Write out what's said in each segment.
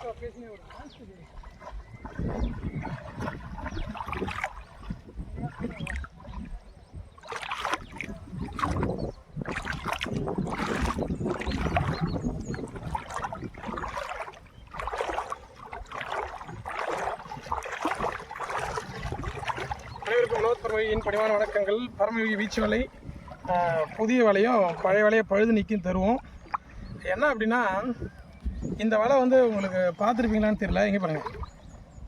பரமவியின் பணிவான வணக்கங்கள். பரமவி வீச்சு வலை புதிய வலையும் பழைய வலையை பழுது நீக்கின்னு தருவோம். என்ன அப்படின்னா, இந்த வலை வந்து உங்களுக்கு பார்த்துருப்பீங்களான்னு தெரியல. இங்கே பாருங்கள்,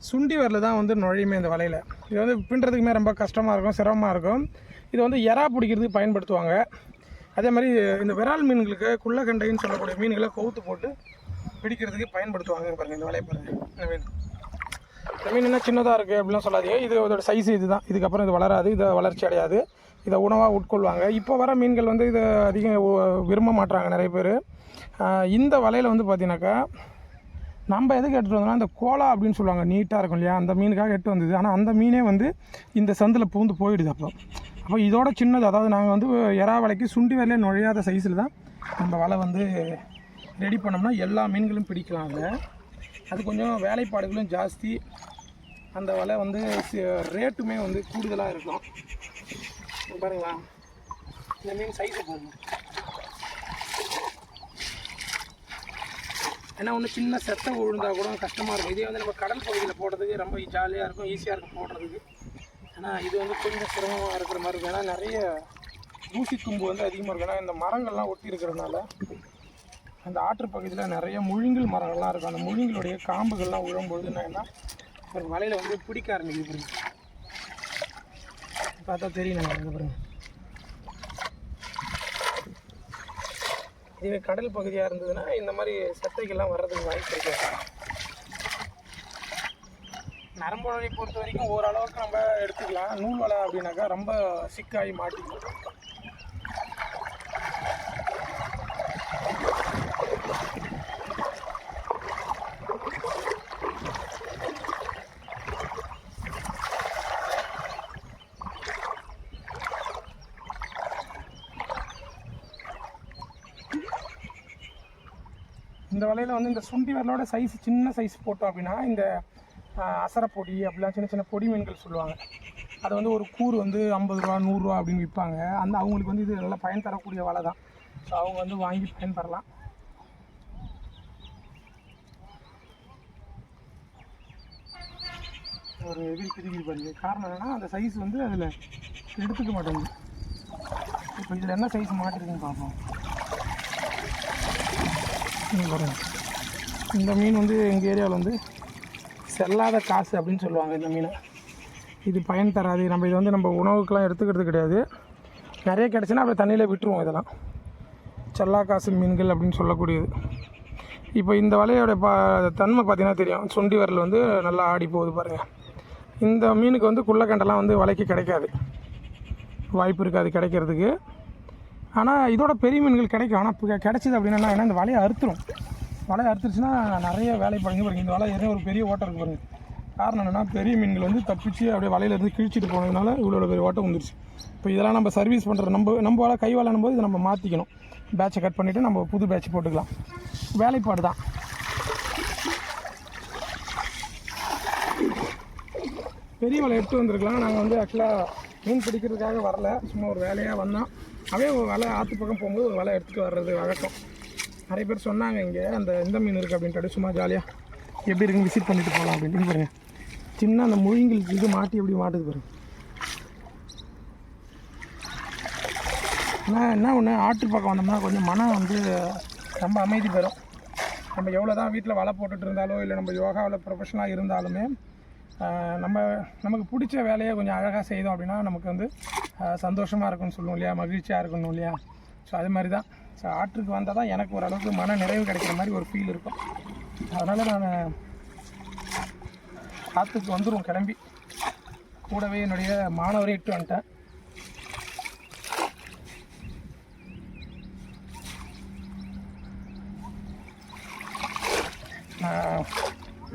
சுண்டி வரல தான் வந்து நுழையுமே இந்த வலையில். இது வந்து பின்னுறதுக்குமே ரொம்ப கஷ்டமாக இருக்கும், சிரமமாக இருக்கும். இது வந்து எறா பிடிக்கிறதுக்கு பயன்படுத்துவாங்க. அதே மாதிரி இந்த விரால் மீன்களுக்கு குள்ளக்கண்டைன்னு சொல்லக்கூடிய மீன்களை கவுத்து போட்டு பிடிக்கிறதுக்கு பயன்படுத்துவாங்க. பாருங்கள், இந்த வலையை பாருங்கள். இந்த மீன் என்ன சின்னதாக இருக்குது அப்படிலாம் சொல்லாதீங்க. இது இதோட சைஸ் இது தான். இதுக்கப்புறம் இது வளராது, இதை வளர்ச்சி அடையாது. இதை உணவாக உட்கொள்வாங்க. இப்போ வர மீன்கள் வந்து இதை அதிகம் விரும்ப மாட்டாங்க நிறைய பேர். இந்த வலையில் வந்து பார்த்தீங்கன்னாக்கா நம்ம எதுக்கு எடுத்துகிட்டு வந்தோம்னா, இந்த கோலா அப்படின்னு சொல்லுவாங்க, நீட்டாக இருக்கும் இல்லையா, அந்த மீனுக்காக எடுத்து வந்தது. ஆனால் அந்த மீனே வந்து இந்த சந்தில் பூந்து போயிடுது. அப்போ இதோட சின்னது, அதாவது நாங்கள் வந்து எறா வலைக்கு சுண்டி வலையில் நுழையாத சைஸில் தான் நம்ம வலை வந்து ரெடி பண்ணோம்னா எல்லா மீன்களும் பிடிக்கலாம். அது கொஞ்சம் வேலைப்பாடுகளும் ஜாஸ்தி. அந்த வலை வந்து ரேட்டுமே வந்து கூடுதலாக இருக்கும். பாருங்களா, இந்த மீன் சைஸை பாருங்க. ஏன்னா ஒன்று சின்ன செத்தை விழுந்தால் கூட கஷ்டமாக இருக்கும். இதே வந்து நம்ம கடல் பகுதியில் போடுறதுக்கு ரொம்ப ஜாலியாக இருக்கும், ஈஸியாக இருக்கும் போடுறதுக்கு. ஆனால் இது வந்து கொஞ்சம் சிரமமாக இருக்கிற மாதிரி இருக்கும். ஏன்னா நிறைய ஊசி தும்பு வந்து அதிகமாக இருக்கும். ஏன்னா இந்த மரங்கள்லாம் ஒட்டி இருக்கிறதுனால அந்த ஆற்று பகுதியில் நிறைய முழுங்கல் மரங்கள்லாம் இருக்கும். அந்த முழுங்களுடைய காம்புகள்லாம் விழும்பொழுது என்னன்னா ஒரு வலையில் வந்து பிடிக்க ஆரம்பிக்குது. பார்த்தா தெரியும் எனக்கு பாருங்க. இதுவே கடல் பகுதியாக இருந்ததுன்னா இந்த மாதிரி சத்தைகள்லாம் வர்றதுக்கு வாய்ப்பு இருக்காது. நரம்பு வலையை பொறுத்த வரைக்கும் ஓரளவுக்கு நம்ம எடுத்துக்கலாம். நூல் வலை அப்படின்னாக்கா ரொம்ப சிக்காகி மாட்டிக்கும். இந்த வலையில் வந்து இந்த சுண்டி வரலோட சைஸ் சின்ன சைஸ் போட்டோம் அப்படின்னா இந்த அசரப்பொடி அப்படிலாம் சின்ன சின்ன பொடி மீன்கள் சொல்லுவாங்க. அதை வந்து ஒரு கூறு வந்து 50 ரூபா 100 ரூபா அப்படின்னு விற்பாங்க. அவங்களுக்கு வந்து இது நல்லா பயன் தரக்கூடிய வலை தான். ஸோ அவங்க வந்து வாங்கி பயன்பெறலாம். ஒரு எதிரி பிரிவு பாருங்க. காரணம் என்னென்னா, அந்த சைஸ் வந்து அதில் எடுத்துக்க மாட்டேங்குது. இப்போ இதில் என்ன சைஸ் மாட்டிருக்குன்னு பார்ப்போம். பாருங்கள், இந்த மீன் வந்து எங்கள் ஏரியாவில் வந்து செல்லாத காசு அப்படின்னு சொல்லுவாங்க. இந்த மீனை இது பயன் தராது. நம்ம இது வந்து நம்ம உணவுக்கெலாம் எடுத்துக்கிறது கிடையாது. நிறைய கிடச்சுன்னா அப்படியே தண்ணியில் விட்டுருவோம். இதெல்லாம் செல்லா காசு மீன்கள் அப்படின்னு சொல்லக்கூடியது. இப்போ இந்த வலையோட தன்மை பார்த்திங்கன்னா தெரியும். சுண்டி வரல் வந்து நல்லா ஆடி போகுது பாருங்கள். இந்த மீனுக்கு வந்து குள்ளக்கண்டெல்லாம் வந்து வலைக்கு கிடைக்காது, வாய்ப்பு இருக்காது கிடைக்கிறதுக்கு. ஆனால் இதோட பெரிய மீன்கள் கிடைக்கும். ஆனால் இப்போ கிடச்சிது அப்படின்னா ஏன்னா இந்த வலையை அறுத்துரும். வலையை அறுத்துருச்சுன்னா நிறைய வேலை பாருங்க. இந்த வலை ஏன்னா ஒரு பெரிய ஓட்டம் இருக்குது பாருங்கள். காரணம் என்னென்னா, பெரிய மீன்கள் வந்து தப்பிச்சு அப்படியே வலையிலேருந்து கிழிச்சிட்டு போனதுனால இவ்வளோ பெரிய ஓட்டம் வந்துருச்சு. இப்போ இதெல்லாம் நம்ம சர்வீஸ் பண்ணுற நம்ம வலை கை வலைன்னும் போது இதை நம்ம மாற்றிக்கணும். பேட்சை கட் பண்ணிவிட்டு நம்ம புது பேட்ச் போட்டுக்கலாம். வேலைப்பாடு தான். பெரிய வலை எடுத்து வந்திருக்கலாம். நாங்கள் வந்து ஆக்சுவலாக மீன் பிடிக்கிறதுக்காக வரல, சும்மா ஒரு வேலையாக வந்தோம். அப்படியே ஒரு வலை ஆற்று பக்கம் போகும்போது ஒரு வலை எடுத்துகிட்டு வர்றது வழக்கம். நிறைய பேர் சொன்னாங்க இங்கே இந்த மீன் இருக்குது அப்படின்ட்டு. சும்மா ஜாலியாக எப்படி இருக்குன்னு விசிட் பண்ணிட்டு போகலாம் அப்படின்ட்டு பாருங்கள். சின்ன அந்த முழுங்கில் இது மாட்டி எப்படி மாட்டுது பாருங்கள். ஆனால் என்ன ஒன்று, ஆற்று பக்கம் வந்தோம்னா கொஞ்சம் மனம் வந்து ரொம்ப அமைதி பெறும். நம்ம எவ்வளோ தான் வீட்டில் வலை போட்டுட்டு இருந்தாலோ இல்லை நம்ம யோகாவில் ப்ரொஃபஷனலாக இருந்தாலுமே நமக்கு பிடிச்ச வேலையை கொஞ்சம் அழகாக செய்தோம் அப்படின்னா நமக்கு வந்து சந்தோஷமாக இருக்குன்னு சொல்லுவோம் இல்லையா, மகிழ்ச்சியாக இருக்கணும் இல்லையா. ஸோ அது மாதிரி தான். ஸோ ஆற்றுக்கு வந்தால் தான் எனக்கு ஓரளவுக்கு மன நிறைவு கிடைக்கிற மாதிரி ஒரு ஃபீல் இருக்கும். அதனால் நான் ஆற்றுக்கு வந்துடுவோம் கிளம்பி. கூடவே என்னுடைய மாணவரை இட்டு வந்துட்டேன். நான்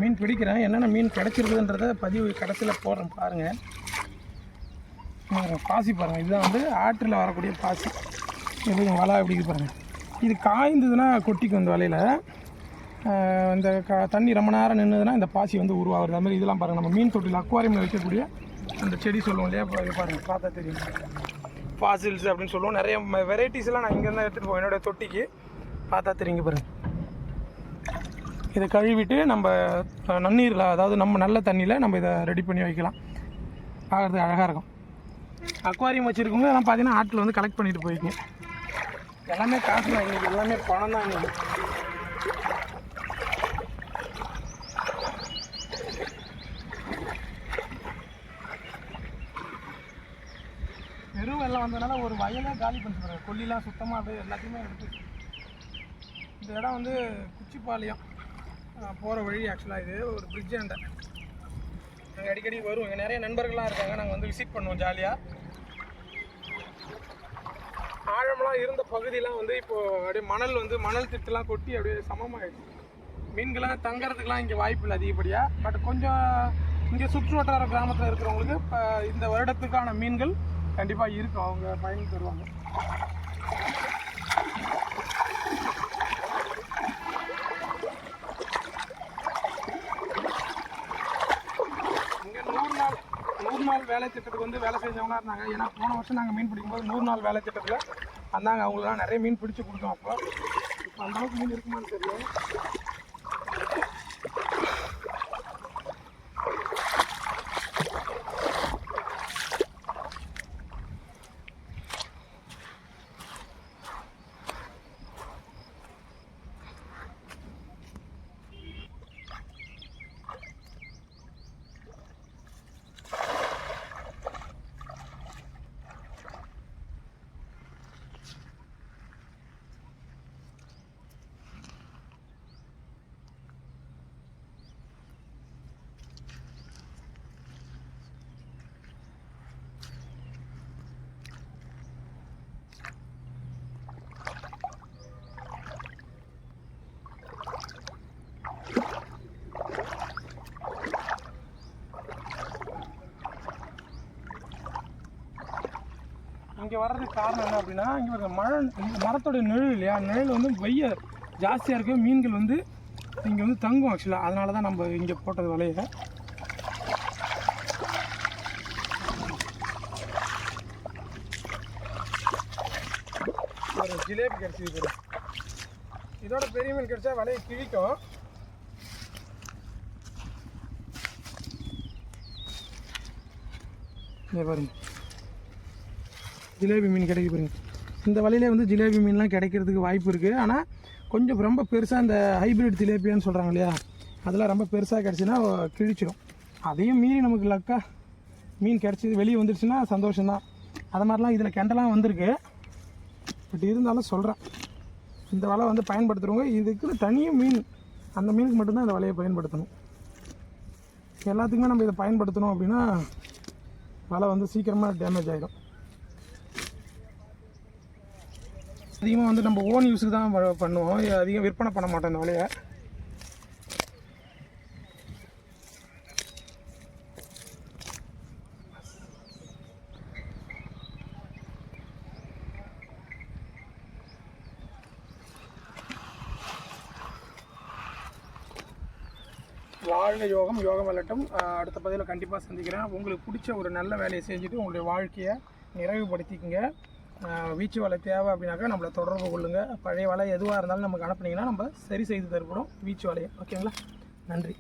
மீன் பிடிக்கிறேன். என்னென்ன மீன் கிடச்சிருக்குதுன்றத பதிவு கடைசியில் போடுறேன் பாருங்கள். பாசி பாருங்கள், இதுதான் வந்து ஆற்றில் வரக்கூடிய பாசி. எப்படி வலை எப்படி பாருங்கள். இது காய்ந்ததுன்னா கொட்டிக்கும் இந்த வலையில். இந்த தண்ணி ரொம்ப நேரம் நின்றுதுன்னா இந்த பாசி வந்து உருவாகுது. அதுமாதிரி இதெல்லாம் பாருங்கள், நம்ம மீன் தொட்டில் அக்வாரியமில் வைக்கக்கூடிய அந்த செடி சொல்லுவோம் இல்லையா, இது பாருங்கள் பார்த்தா தெரியும், ஃபாசில்ஸ் அப்படின்னு சொல்லுவோம். நிறைய வெரைட்டிஸ்லாம் நான் இங்கேருந்து எடுத்துகிட்டு போவேன் என்னோடய தொட்டிக்கு, பார்த்தா தெரியுங்க பாருங்கள். இதை கழுவிட்டு நம்ம நன்னீரில், அதாவது நம்ம நல்ல தண்ணியில் நம்ம இதை ரெடி பண்ணி வைக்கலாம், பார்க்குறதுக்கு அழகாக இருக்கும். அக்வாரியம் வச்சுருக்கவங்க எல்லாம் பார்த்தீங்கன்னா ஆட்டில் வந்து கலெக்ட் பண்ணிட்டு போயிருக்கீங்க. எல்லாமே காசு தான் இன்றைக்கி, எல்லாமே பணம் தான் இன்றைக்கி. வெறும் வெள்ளம் வந்ததுனால ஒரு வயலே காலி பண்ணிட்டு கொல்லிலாம் சுத்தமாக அப்படியே எல்லாத்தையுமே எடுத்து. இந்த இடம் வந்து குச்சிப்பாளையம் போகிற வழி. ஆக்சுவலாக இது ஒரு பிரிட்ஜ் அண்டை. நாங்கள் அடிக்கடி வருவோம், இங்கே நிறைய நண்பர்கள்லாம் இருக்காங்க, நாங்கள் வந்து விசிட் பண்ணுவோம் ஜாலியாக. ஆழமெலாம் இருந்த பகுதியெலாம் வந்து இப்போது அப்படியே மணல் திட்டுலாம் கொட்டி அப்படியே சமமாகிடுச்சு. மீன்கள்லாம் தங்குறதுக்கெலாம் இங்கே வாய்ப்பு இல்லை அதிகப்படியாக. பட் கொஞ்சம் இங்கே சுற்று வட்டார கிராமத்தில் இருக்கிறவங்களுக்கு இப்போ இந்த வருடத்துக்கான மீன்கள் கண்டிப்பாக இருக்கும், அவங்க பயன் தருவாங்க. இங்கே 100 நாள் வேலை திட்டத்துக்கு வந்து வேலை செஞ்சவங்களா இருந்தாங்க. ஏன்னா போன வருஷம் நாங்கள் மீன் பிடிக்கும்போது 100 நாள் வேலை திட்டத்தில் வந்தாங்க, அவங்களுக்குலாம் நிறைய மீன் பிடிச்சி கொடுத்தோம். அப்போ இப்போ அந்தளவுக்கு மீன் இருக்குமான்னு தெரியல. இங்கே வர்றதுக்கு காரணம் என்ன அப்படின்னா, இங்கே ஒரு மரத்தோட நிழல் இல்லையா, நிழல் வந்து வெய்ய ஜாஸ்தியாக இருக்க மீன்கள் வந்து இங்கே வந்து தங்கும். ஆக்சுவலாக அதனால தான் நம்ம இங்கே போட்டது வலையை. ஒரு ஜிலேபி கிடச்சிது, இதோட பெரிய மீன் கிடச்சா வலையை கிழிக்கும். இங்கே பாருங்க, ஜிலேபி மீன் கிடைக்க பாருங்க. இந்த வலையிலே வந்து ஜிலேபி மீன்லாம் கிடைக்கிறதுக்கு வாய்ப்பு இருக்குது. ஆனால் கொஞ்சம் ரொம்ப பெருசாக இந்த ஹைப்ரிட் ஜிலேபியான்னு சொல்கிறாங்க இல்லையா, அதெல்லாம் ரொம்ப பெருசாக கிடச்சின்னா கிழிச்சிடும். அதையும் மீறி நமக்கு லக்காக மீன் கிடச்சிது வெளியே வந்துடுச்சுன்னா சந்தோஷம்தான். அது மாதிரிலாம் இதில் கெண்டெல்லாம் வந்திருக்கு. பட் இருந்தாலும் சொல்கிறேன், இந்த வலை வந்து பயன்படுத்துகிறவங்க இதுக்கு தனியும் மீன், அந்த மீனுக்கு மட்டும்தான் இந்த வலையை பயன்படுத்தணும். எல்லாத்துக்குமே நம்ம இதை பயன்படுத்தணும் அப்படின்னா வலை வந்து சீக்கிரமாக டேமேஜ் ஆகிடும். அதிகமாக வந்து நம்ம ஓன் யூஸுக்கு தான் பண்ணுவோம், அதிகம் விற்பனை பண்ண மாட்டோம் இந்த வலையை. வாழ்க யோகம், யோகம் வெல்லட்டும். அடுத்த பதிவில் கண்டிப்பாக சந்திக்கிறேன். உங்களுக்கு பிடிச்ச ஒரு நல்ல வேலையை செஞ்சுட்டு உங்களுடைய வாழ்க்கையை நிறைவுபடுத்திக்கங்க. வீச்சு வலை தேவை அப்படின்னாக்கா நம்மளை தொடர்பு கொள்ளுங்கள். பழைய வலை எதுவாக இருந்தாலும் நமக்கு அனுப்புனீங்கன்னா நம்ம சரி செய்து தருப்போம் வீச்சு வலையை. ஓகேங்களா? நன்றி.